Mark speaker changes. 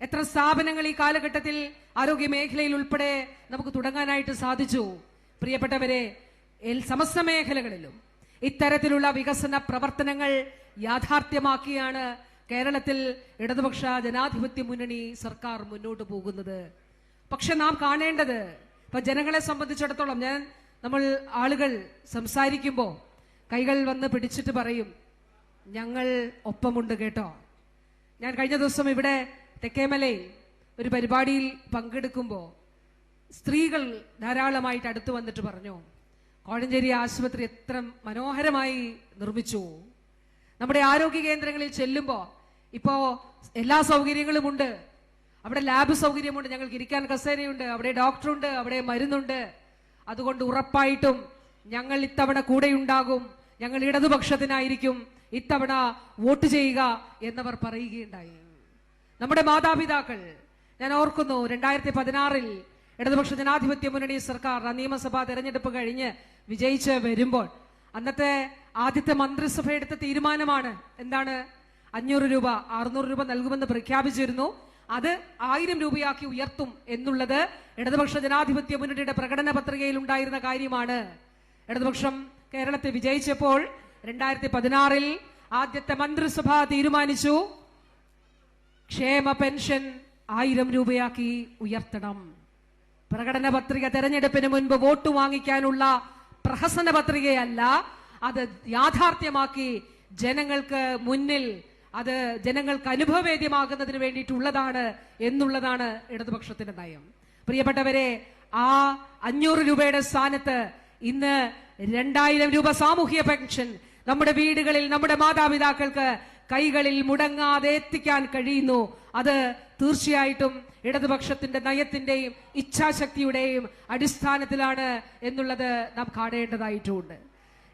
Speaker 1: എത്ര സ്ഥാപനങ്ങൾ ഈ കാലഘട്ടത്തിൽ ആരോഗ്യ മേഖലയിൽ ഉൾപ്പെടെ നമുക്ക് തുടങ്ങാനായിട്ട് സാധിച്ചു. പ്രിയപ്പെട്ടവരെ, സമസ്ത മേഖലകളിലും ഇത്തരത്തിലുള്ള വികസന പ്രവർത്തനങ്ങൾ യാഥാർത്ഥ്യമാക്കിയാണ് കേരളത്തിൽ ഇടതുപക്ഷ ജനാധിപത്യ മുന്നണി സർക്കാർ മുന്നോട്ട് പോകുന്നത്. പക്ഷെ നാം കാണേണ്ടത്, ഇപ്പൊ ജനങ്ങളെ സംബന്ധിച്ചിടത്തോളം നമ്മൾ ആളുകൾ സംസാരിക്കുമ്പോൾ കൈകൾ വന്ന് പിടിച്ചിട്ട് പറയും, ഞങ്ങൾ ഒപ്പമുണ്ട് കേട്ടോ. ഞാൻ കഴിഞ്ഞ ദിവസം ഇവിടെ തെക്കേമലയിൽ ഒരു പരിപാടിയിൽ പങ്കെടുക്കുമ്പോൾ സ്ത്രീകൾ ധാരാളമായിട്ട് അടുത്ത് വന്നിട്ട് പറഞ്ഞു, കോഴഞ്ചേരി ആശുപത്രി എത്ര മനോഹരമായി നിർമ്മിച്ചു. നമ്മുടെ ആരോഗ്യ കേന്ദ്രങ്ങളിൽ ചെല്ലുമ്പോൾ ഇപ്പോ എല്ലാ സൗകര്യങ്ങളും ഉണ്ട്. അവിടെ ലാബ് സൗകര്യമുണ്ട്, ഞങ്ങൾക്ക് ഇരിക്കാൻ കസേരയുണ്ട്, അവിടെ ഡോക്ടറുണ്ട്, അവിടെ മരുന്നുണ്ട്. അതുകൊണ്ട് ഉറപ്പായിട്ടും ഞങ്ങൾ ഇത്തവണ കൂടെയുണ്ടാകും, ഞങ്ങൾ ഇടതുപക്ഷത്തിനായിരിക്കും ഇത്തവണ വോട്ട് ചെയ്യുക എന്നവർ പറയുകയുണ്ടായി. നമ്മുടെ മാതാപിതാക്കൾ, ഞാൻ ഓർക്കുന്നു 2016 ഇടതുപക്ഷ ജനാധിപത്യ മുന്നണി സർക്കാർ നിയമസഭാ തെരഞ്ഞെടുപ്പ് കഴിഞ്ഞ് വിജയിച്ച് വരുമ്പോൾ അന്നത്തെ ആദ്യത്തെ മന്ത്രിസഭ എടുത്ത തീരുമാനമാണ് എന്താണ്, 500 രൂപ 600 രൂപ നൽകുമെന്ന് പ്രഖ്യാപിച്ചിരുന്നു. അത് 1000 രൂപയാക്കി ഉയർത്തും എന്നുള്ളത് ഇടതുപക്ഷ ജനാധിപത്യ മുന്നണിയുടെ പ്രകടന പത്രികയിൽ ഉണ്ടായിരുന്ന കാര്യമാണ്. ഇടതുപക്ഷം കേരളത്തെ വിജയിച്ചപ്പോൾ 2016 ആദ്യത്തെ മന്ത്രിസഭ തീരുമാനിച്ചു, ക്ഷേമ പെൻഷൻ 1000 രൂപയാക്കി ഉയർത്തണം. പ്രകടന പത്രിക തെരഞ്ഞെടുപ്പിന് മുൻപ് വോട്ട് വാങ്ങിക്കാനുള്ള പ്രഹസന പത്രികയല്ല, അത് യാഥാർത്ഥ്യമാക്കി ജനങ്ങൾക്ക് മുന്നിൽ അത് ജനങ്ങൾക്ക് അനുഭവവേദ്യമാകുന്നതിന് വേണ്ടിയിട്ടുള്ളതാണ് എന്നുള്ളതാണ് ഇടതുപക്ഷത്തിന്റെ നയം. പ്രിയപ്പെട്ടവരെ, ആ 500 രൂപയുടെ സ്ഥാനത്ത് ഇന്ന് 2000 രൂപ സാമൂഹ്യ പെൻഷൻ നമ്മുടെ വീടുകളിൽ നമ്മുടെ മാതാപിതാക്കൾക്ക് കൈകളിൽ മുടങ്ങാതെ എത്തിക്കാൻ കഴിയുന്നു. അത് തീർച്ചയായിട്ടും ഇടതുപക്ഷത്തിന്റെ നയത്തിന്റെയും ഇച്ഛാശക്തിയുടെയും അടിസ്ഥാനത്തിലാണ് എന്നുള്ളത് നാം കാണേണ്ടതായിട്ടുമുണ്ട്.